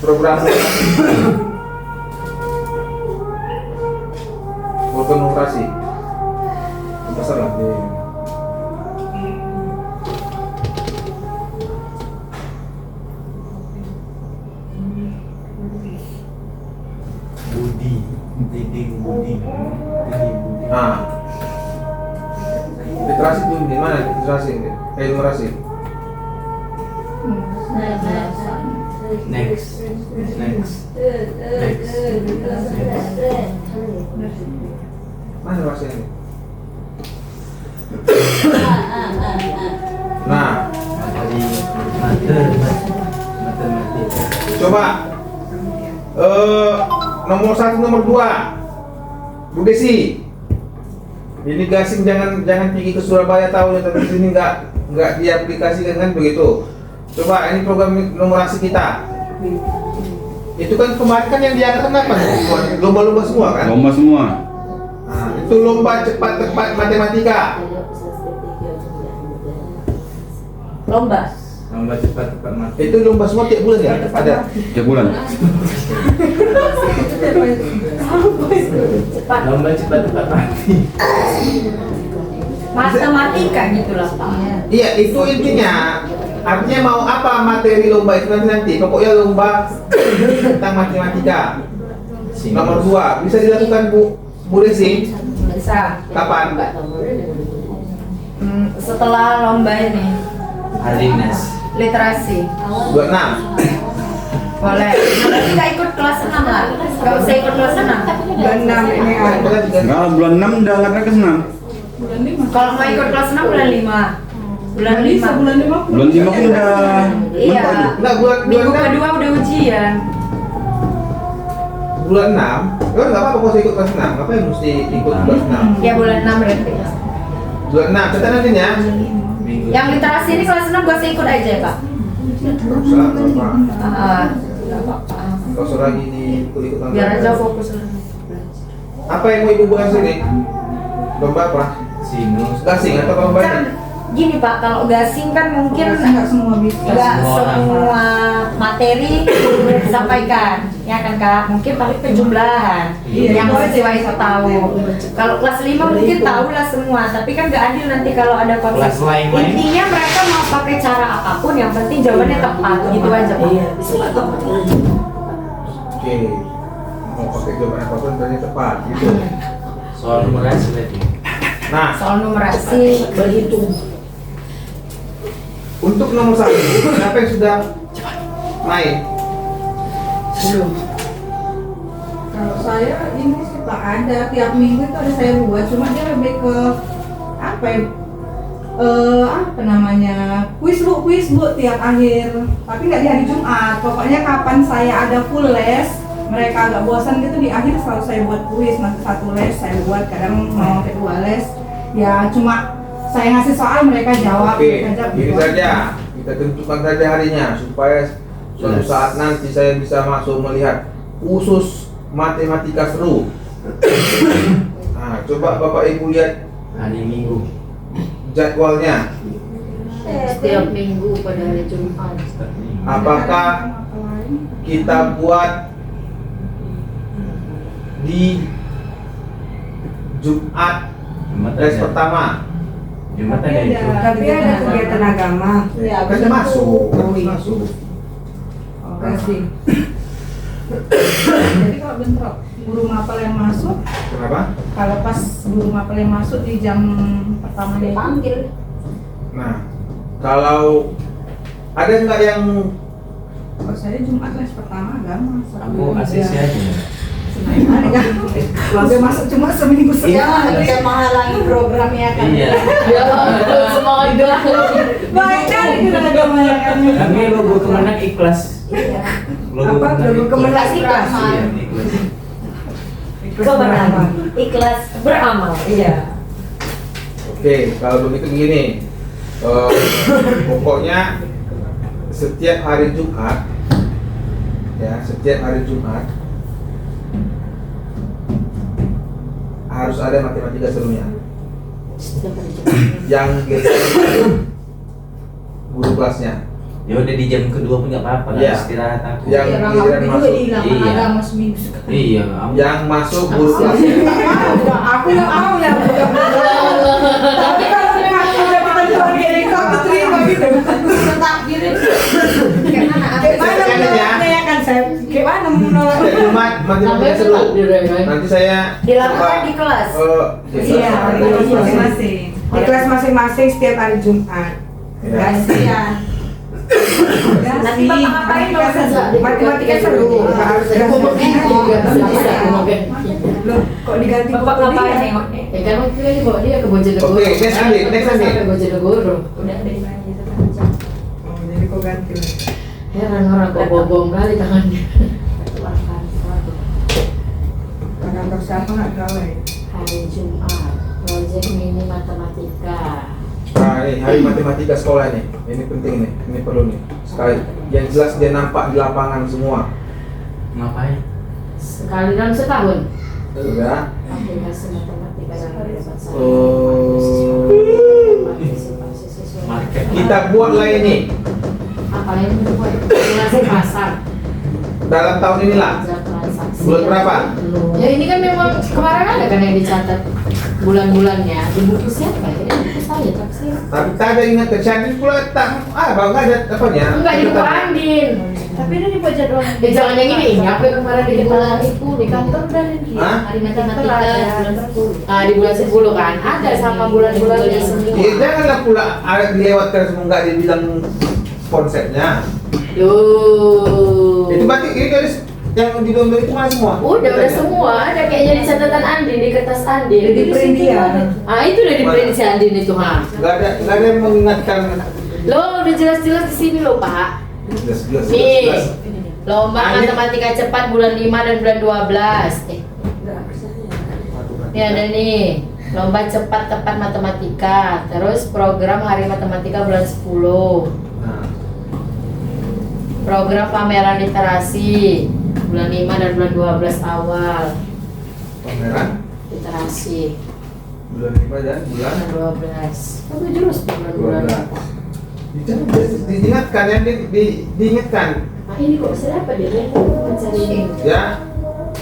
A: Program numerasi. Besar lah.
C: Budi.
A: Nah, literasi itu di mana? Literasi ini, numerasi.
C: Next.
A: Mana numerasi ini? Nah,
C: Matematika.
A: coba nomor 1, nomor 2, Bu Desi. Ini gasing jangan pergi ke Surabaya tahu tapi di sini nggak diaplikasikan kan begitu. Coba ini program numerasi kita. Itu kan kemarin kan yang diangkat apa? Lomba-lomba semua kan?
G: Lomba semua.
A: Nah, itu lomba cepat matematika.
H: Lomba.
C: Lomba cepat mati.
A: Itu lomba semua tiap bulan ya? Ada.
G: Tiap bulan.
C: Lomba cepat mati.
H: Matematika gitu lah Pak.
A: Iya, itu intinya. Artinya mau apa materi lomba itu nanti. Pokoknya lomba tentang matematika. Nomor 2 bisa dilakukan Bu Bu Desi,
F: Bisa.
A: kapan?
F: Setelah lomba ini
C: Hari Dinas.
F: literasi
A: 26.
F: boleh. Nanti nggak ikut kelas 6 lah. Nggak usah ikut kelas 6.
B: Bulan 6 ini kan.
G: Enggak, bulan 6 udah nggak senang.
F: Kalau mau ikut kelas 6 bulan 5. Bulan 5.
E: Bulan 5
G: Bulan 5 kan udah
F: Iya.
A: Enggak, bulan
F: Minggu
A: 6.
F: kedua udah ujian.
A: Bulan 6. Kan enggak apa-apa kalau ikut kelas 6. Ngapain mesti ikut kelas 6?
F: Ya bulan 6 berarti.
A: Bulan 6, catat nantinya.
C: Minggu.
F: Yang literasi ini kelas 6 gak usah ikut aja, Kak.
A: Enggak usah, Bapak.
F: Nggak apa-apa.
A: Enggak usah lagi ikut
F: Biar aja fokus lah.
A: Apa yang mau Ibu bahas ini? Lomba apa?
C: Sinus.
A: Gasing atau lomba ini?
F: Kan gini Pak, kalau gasing kan mungkin
B: Nggak semua bisa.
F: nggak
C: semua.
F: semua materi disampaikan, ya kan Kak? Mungkin paling penjumlahan
C: Iya.
F: yang siswa itu tahu. Kalau kelas 5 mungkin tahu lah semua, tapi kan nggak adil nanti kalau ada
C: Kelas
F: konflik.
C: lain-lain.
F: Intinya mereka mau pakai cara apapun, yang penting jawabannya tepat, gitu aja Pak.
A: Oke. Mau pakai jawaban apapun berarti tepat gitu.
C: Soal numerasi berarti.
A: Nah,
F: Soal numerasi berhitung.
A: untuk nomor 1, siapa yang sudah main?
B: Kalau saya ini sih Pak ada tiap minggu itu ada saya buat, cuma dia lebih ke apa ya? Apa namanya? Kuis bu tiap akhir. Tapi nggak di hari Jumat. Pokoknya kapan saya ada full les, mereka agak bosan gitu di akhir selalu saya buat kuis. Nanti satu les saya buat, kadang mau kedua les. Ya cuma saya ngasih soal mereka jawab.
A: Oke,
B: mereka jawab,
A: ini
B: gitu
A: saja.
B: aja.
A: Kita tentukan saja harinya supaya suatu
C: Yes.
A: saat nanti saya bisa masuk melihat khusus matematika seru. Nah, coba Bapak Ibu lihat
C: Hari Minggu.
A: jadwalnya.
D: Setiap minggu pada hari Jumat.
A: Apakah kita buat di Jumat
C: Jumat
A: les
C: ada.
A: pertama?
C: Jumat ada itu.
B: Tapi ada kegiatan agama.
A: Ya, kan masuk.
B: Oh, kasih. Jadi kalau bentrok guru mapel yang masuk,
A: Kenapa?
B: kalau pas guru mapel yang masuk di jam pertamanya itu,
D: Panggil.
A: Nah, kalau ada nggak yang
B: kalau saya Jumat les pertama agama.
C: Aku ACC aja.
B: Ada kan? Kalau dia masuk cuma seminggu sekali.
D: Bisa menghalangi programnya kan.
C: Iya.
D: Ya ampun, semoga.
B: Baik kali kita agama ya kan.
C: Kami logo kemenang ikhlas. Logo
B: Apa? Logo kemenang ikhlas.
C: Iya, ikhlas.
F: Kebenaran, ikhlas beramal.
B: Iya.
A: Oke, kalau begitu begini. Pokoknya setiap hari Jumat, ya setiap hari Jumat harus ada matematika serunya.
D: Setiap hari Jumat.
A: Yang geser guru kelasnya.
C: Ya udah di jam kedua pun nggak apa-apa,
A: Iya.
C: istirahat aku.
A: Yang giliran masuk,
C: Iya.
B: agama seminggu sekali.
C: Iya, kamu.
A: yang masuk guru kelasnya.
B: Aku yang mau ya. Tapi kalau udah kita jual gini, aku terima gitu.
D: Tetap gini.
B: Gimana menolaknya ya kan saya? Gimana menolak?
A: Setiap Jumat matematika seru. Nanti saya
F: Dilakukan di kelas.
B: Iya, di kelas masing-masing. Di kelas masing-masing setiap hari Jumat.
A: Ya.
B: Kasihan.
F: Nanti Bapak ngapain kalau kerja?
B: Matematika seru. Nggak harus Loh, kok diganti
F: Bapak
B: buku
F: ngapain
B: dia?
F: nengok nih?
D: Ya kan waktu itu bawa dia ke Bojonegoro.
A: Oke, next Andi.
D: Ke Bojonegoro.
F: Udah ada
B: Oh, jadi kok ganti.
D: Heran orang kok bobong kali tangannya.
B: Kantor siapa nggak gawe?
D: Hari Jumat, proyek mini matematika.
A: Nah, ini hari matematika sekolah nih. Ini penting nih, ini perlu nih. Sekali. Yang jelas dia nampak di lapangan semua.
C: Ngapain?
D: Sekali dalam setahun.
A: Sudah.
D: Aplikasi matematika yang dapat saya.
A: Oh.
D: Partisipasi siswa.
C: Market.
A: Kita buatlah ini
D: Apa yang dibuat? Simulasi pasar.
A: dalam tahun inilah.
D: Pajak transaksi.
A: Bulan berapa?
D: Belum. Ya ini kan memang kemarin ada kan yang dicatat bulan-bulannya di buku siapa ya? Di buku saya taksir.
A: Tapi tak ada ingat ke Candi pula tak. Bang nggak ada apanya?
D: Enggak di buku Andin.
H: Tapi ini dibuat jadwal.
D: Jangan yang ini aku yang kemarin di bulan itu di kantor dan ini
A: Hah?
D: hari matematika bulan 10. Ah di bulan 10 kan ada sama bulan-bulannya semua.
A: Ya, janganlah pula dilewatkan semua nggak dibilang konsepnya.
D: Duh.
A: Itu berarti ini garis yang di dompet itu mana semua?
D: Udah semua ada kayaknya di catatan Andin di kertas Andin.
B: Udah di print dia.
D: Ah itu udah di print si Andin itu ha.
A: Nggak ada yang mengingatkan.
D: Lo udah jelas-jelas di sini lo Pak.
A: Jelas.
D: Nih. Lomba matematika cepat bulan 5 dan bulan 12. Ini ada nih. Lomba cepat tepat matematika. Terus program hari matematika bulan 10.
A: Nah,
D: Program pameran literasi bulan 5 dan bulan 12 awal.
A: pameran
D: Literasi
A: bulan 5 dan bulan
D: bulan 12. Kamu jurus bulan-bulan.
A: 12. Jangan diingatkan ya, diingatkan.
D: Ah ini kok bisa dapat dia? Mencari ini.
A: Ya,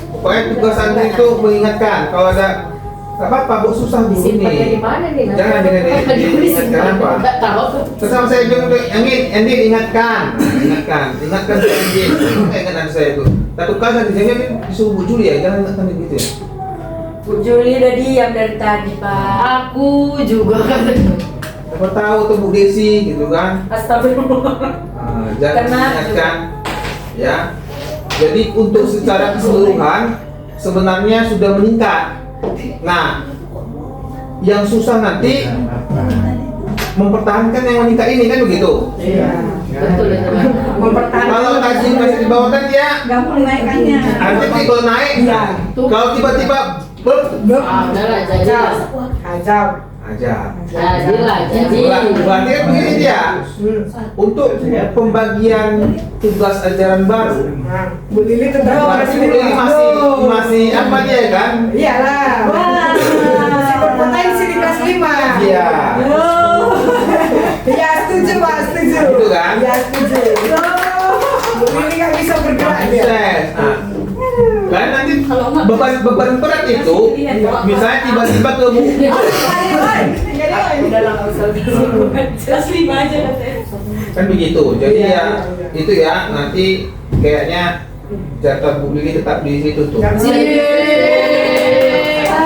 A: pokoknya tugas Anda itu mengingatkan kalau ada nggak apa-apa, kok susah bu
D: Disimpannya di
A: ini.
D: mana nih?
A: Jangan diingatkan apa.
D: Nggak tahu.
A: Terus sama saya bilang, Angin ingatkan, ingatkan saya Angin. Ingatkan saya itu. Satu kali nanti saya disuruh Bu Juli ya, jangan ingatkan begitu ya.
F: Bu Juli udah diam dari tadi Pak.
D: Aku juga kan.
A: Siapa tahu tuh Bu Desi gitu kan.
F: Astagfirullah.
A: Jangan
F: Kena
A: ingatkan ya. Jadi untuk secara keseluruhan sebenarnya sudah meningkat. Nah, yang susah nanti mempertahankan yang meningkat ini kan begitu.
B: Iya.
D: Betul ya teman.
B: Mempertahankan.
A: Kalau masih di bawah kan dia
B: gampang naikkannya.
A: nanti kalau naik,
B: Iya.
A: kalau tiba-tiba
D: Ah udahlah jadilah.
B: Kacau.
A: aja.
D: Jadilah jadi.
A: Berarti kan begini dia. Untuk pembagian tugas ajaran baru,
B: Bu Lili tetap
A: berarti Bu Lili masih apa dia kan?
B: Iyalah. Wah. Masih berpotensi di kelas 5.
A: Iya.
B: Ya setuju Pak, setuju.
A: Itu kan?
B: Ya setuju. Bu Lili nggak bisa bergerak dia.
A: Sukses. Nah, kan nanti beban berat itu, misalnya tiba-tiba ke Bu.
F: Udah lah nggak usah kelas 5 aja katanya.
A: Kan begitu. Jadi ya itu ya nanti kayaknya jatah Bu Lili tetap di situ tuh.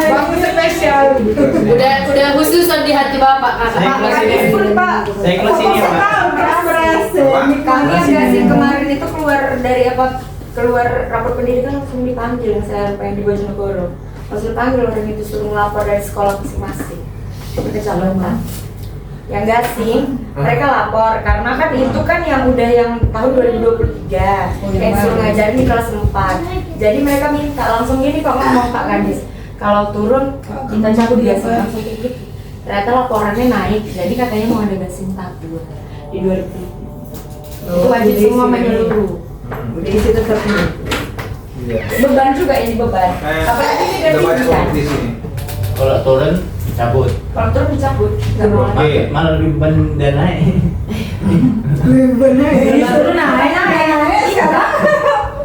B: Bagus spesial.
D: Udah khusus di hati Bapak
C: Saya
D: Kakak.
C: kelas ini. Saya kelas ini ya Pak.
F: Kami ada sih kemarin itu keluar rapor pendidikan langsung dipanggil saya yang di Bojonegoro. Pas dipanggil orang itu suruh ngelapor dari sekolah masing-masing. Kita calonkan. Ya enggak sih, mereka lapor karena kan itu kan yang udah yang tahun 2023 yang suruh ngajarin di kelas 4. Jadi mereka minta langsung gini kok ngomong Pak Kadis, kalau turun kita cabut biasa langsung kayak gitu. Ternyata laporannya naik, jadi katanya mau ada gasing 4 di 2000. Itu wajib semua menyeluruh.
B: Di situ tetap.
A: Iya.
F: Beban juga ini beban. Apalagi ini
A: Ada
F: dari
A: banyak
F: kan.
A: kompetisi nih.
C: Kalau turun cabut.
F: Kalau turun dicabut, nggak mau lagi.
A: Oke.
C: Malah lebih beban dan naik.
B: Bener.
F: Disuruh naik.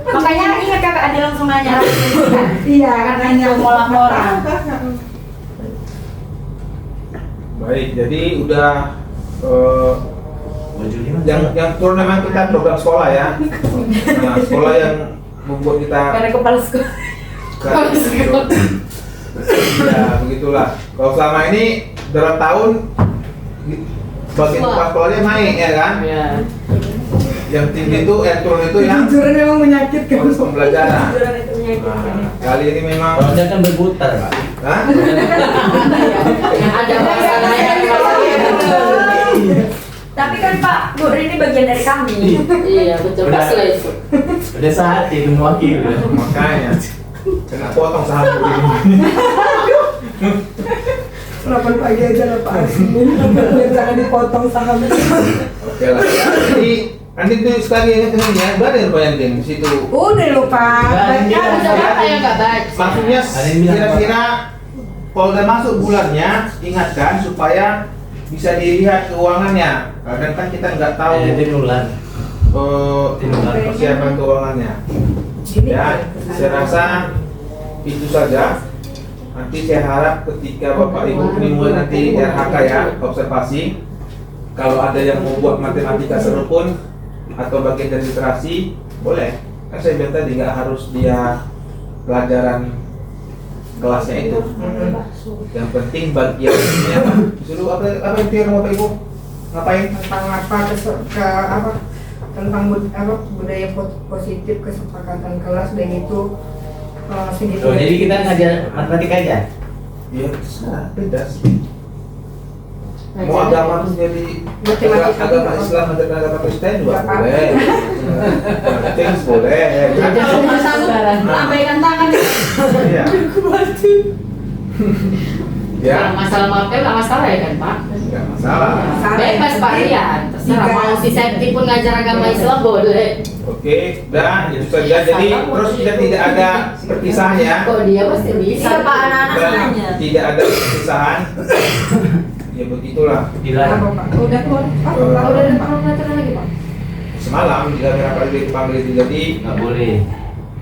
F: Makanya ingat kakak ada langsung nanya.
B: Iya,
F: Katanya mau laporan.
A: Baik, jadi udah
C: Baju ini mah.
A: yang turun memang kita program sekolah ya. Nah, sekolah yang membuat kita
F: Karena kepala sekolah.
A: ya begitulah. Kalau selama ini dalam tahun bagian kepala sekolahnya naik ya kan.
D: Ya.
A: Yang tinggi itu turun itu yang
B: Kejujuran memang menyakitkan.
A: proses pembelajaran.
F: Jualan itu menyakitkan.
A: Nah, kali ini memang
C: Kalau dia kan berputar Pak.
A: Hah?
D: Ada masalahnya.
F: Tapi kan Pak, Bu ini bagian dari kami.
D: Iya betul
C: Udah.
D: pasti lah itu.
C: Udah saat itu mewakili.
A: Makanya kena potong saham begini.
B: 8 pagi aja lah Pak. Biar jangan dipotong saham.
A: Oke lah. Jadi nanti itu sekali ingat ya, udah ada yang bayangin di situ.
B: Udah lupa.
C: Iya.
D: Ada apa yang nggak baca?
A: Maksudnya
C: Ada yang bilang
A: kira-kira kalau udah masuk bulannya ingatkan supaya bisa dilihat keuangannya. Kadang kan kita nggak tahu
C: Jadi nular.
A: persiapan keuangannya. Ya, saya rasa itu saja. Nanti saya harap ketika Bapak Ibu ini mulai nanti RHK ya, observasi. Kalau ada yang mau buat matematika seru pun atau bagian dari literasi boleh. Kan saya bilang tadi nggak harus dia pelajaran kelasnya itu. Yang penting bagiannya disuruh apa yang dia mau Ibu ngapain?
B: Tentang apa tentang budaya positif, kesepakatan kelas dan itu segitu.
C: Oh, jadi kita ngajar matematika aja?
A: Ya terserah, beda sih. Mau agama jadi agama Islam atau agama Kristen juga boleh. Penting boleh.
D: Lambaikan tangan.
A: Iya. Ya,
D: Kalau masalah matematika nggak masalah ya kan Pak?
A: nggak masalah.
D: Bebas Pak Rian, terserah mau si Septi pun ngajar agama Islam boleh.
A: Oke, dan itu saja. Jadi terus kita tidak ada perpisahan ya.
D: Kok dia pasti bisa
F: Iya Pak, anak-anak
A: Dan
F: nanya.
A: tidak ada perpisahan. Ya begitulah.
C: Dilarang.
B: Udah keluar.
D: Oh, udah ada parameter lagi Pak?
A: Semalam jika berapa kali dipanggil itu, jadi
C: Nggak boleh.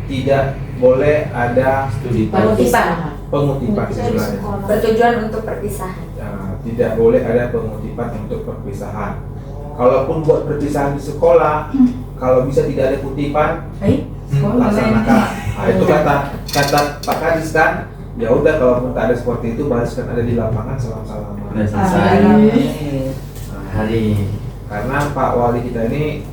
A: tidak boleh ada
C: Studi.
D: Perpisahan.
A: pengutipan istilahnya.
F: Bertujuan untuk perpisahan.
A: Nah, tidak boleh ada pengutipan untuk perpisahan. Kalaupun buat perpisahan di sekolah, kalau bisa tidak ada kutipan, laksanakan. Nah, itu kata Pak Kadis kan, ya udah kalau tak ada seperti itu, bariskan ada di lapangan salam-salaman.
C: Udah selesai. Hari.
A: Karena Pak Wali kita ini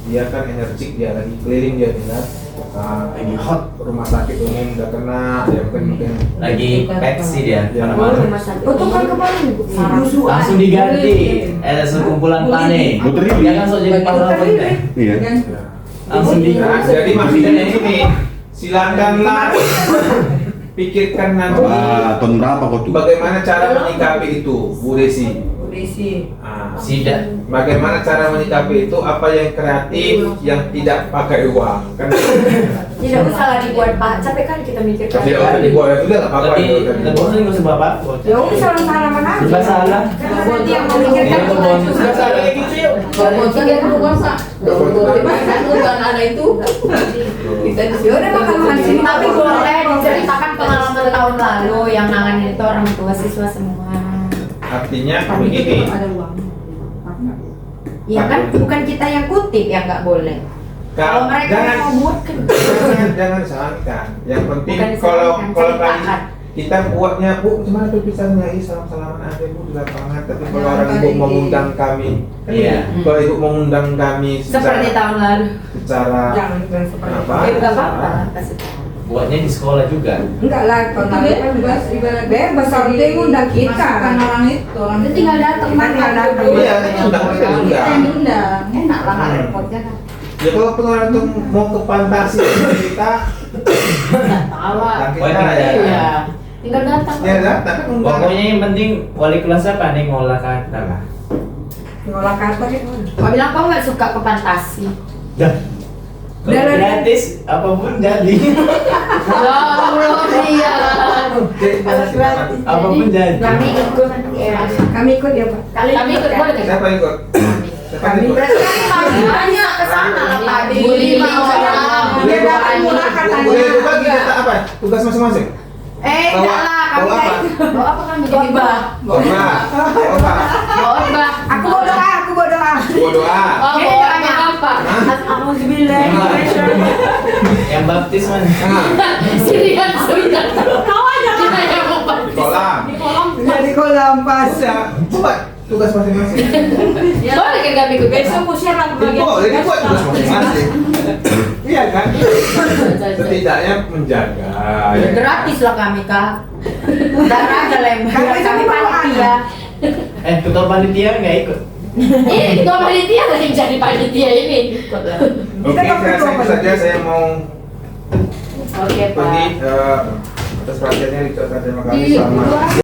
A: dia kan energik, dia lagi keliling dia tinggal
C: Lagi hot.
A: rumah sakit umum udah kena, ya mungkin
C: Lagi peksi dia.
A: Ya.
C: Mana-mana.
F: Untuk kan kemarin Bu.
C: Langsung diganti. Sekumpulan tani. Jangan sok jadi pahlawan teh.
G: Iya.
C: Langsung di.
A: Nah, jadi maksudnya ini silakanlah pikirkan nanti
G: Tahun berapa kok tuh?
A: bagaimana cara menyikapi itu, Bu Desi. Ah,
C: Sidak.
A: bagaimana cara menyikapi itu, apa yang kreatif, yang tidak pakai uang kan?
F: Tidak usah lah dibuat Pak, capek kan kita mikirkan.
A: Tapi kalau dibuat itu nggak apa-apa.
C: Tapi
A: gitu kan.
C: kita bosan nggak usah bapak.
F: Ya udah salam-salaman aja.
C: Serba salah.
F: Nanti yang memikirkan
C: Iya,
F: kita
C: kebon.
F: juga.
C: Serba salah kayak gitu yuk.
D: Kalau kita bukan Pak. Bukan anak itu. Kita
F: Ya udah makan sini.
D: Tapi boleh diceritakan pengalaman tahun lalu yang nanganin itu orang tua siswa semua.
A: Artinya begini,
F: Ya kan bukan kita yang kutip yang nggak boleh. Kalau mereka
A: jangan
F: yang mau buat kan.
A: jangan disalahkan. Yang penting
F: Bukan
A: kalau
F: disalahkan,
A: kali
F: ceritakan.
A: kita buatnya, Bu, gimana tuh pisahnya? Salam-salaman aja Bu di lapangan. Tapi kalau
B: Jangan
A: orang Ibu
B: balik.
A: mengundang kami,
C: Iya.
A: kalau Ibu mengundang kami
F: Seperti tahun lalu.
A: secara
B: Jangan seperti
A: apa?
F: Ya nggak apa-apa. Kasih tahu.
C: Buatnya di sekolah juga.
B: Enggak lah, kalau nanti kan bebas, bebas kalau dia ngundang kita. Orang itu
D: tinggal datang,
B: tinggal datang.
A: Iya, undang kita
B: Kita
A: undang.
B: yang diundang.
D: Enak lah nggak repotnya kan.
A: Ya kalau pengen tuh mau ke fantasi kita,
D: Nggak tahu.
A: undang
C: Oh,
A: kita
C: tinggal
A: ya.
D: Iya. Tinggal datang.
A: Ya datang kan undang.
C: Pokoknya yang penting wali kelas apa nih ngolah kata lah.
B: Ngolah kata gitu.
D: Kau bilang kau nggak suka ke fantasi.
C: Dah. Kalau gratis apapun jadi.
D: Ya Allah dia.
C: Apapun jadi.
F: Kami ikut ya.
B: Kami ikut ya Pak.
D: Kami ikut boleh nggak?
A: Siapa ikut? Siapa ikut?
F: Berarti kan kami banyak ke sana lah Pak. Di
D: Bu Lili
F: 5 orang.
B: Dia datang murah katanya.
A: Boleh bagi kita apa? Tugas masing-masing.
F: Enggak lah, kami
A: Bawa apa?
F: kayak
D: Bawa apa kan jadi bah?
A: Bawa. Bawa.
D: Bawa bah.
B: Aku mau doa, aku mau doa.
A: Bawa doa.
D: Oh, bawa apa?
F: Alhamdulillah.
C: Yang baptis mana?
D: Sirian sudah. Kau aja kita yang mau
A: Di kolam.
B: Jadi kolam pas.
A: Bisa. Coba tugas masing-masing.
D: Boleh kan kami ikut besok?
F: Musir lah
A: Boleh dibuat tugas masing-masing. Iya kan? Setidaknya menjaga.
F: Ya gratis lah kami Kak. Darah aja lem. Kami panitia.
C: Ketua panitia nggak ikut.
D: Ini ketua panitia lagi jadi panitia ini.
A: Oke, saya rasa itu saja saya mau
D: Oke
A: pergi
D: Pak.
A: atas perhatiannya. Terima kasih sama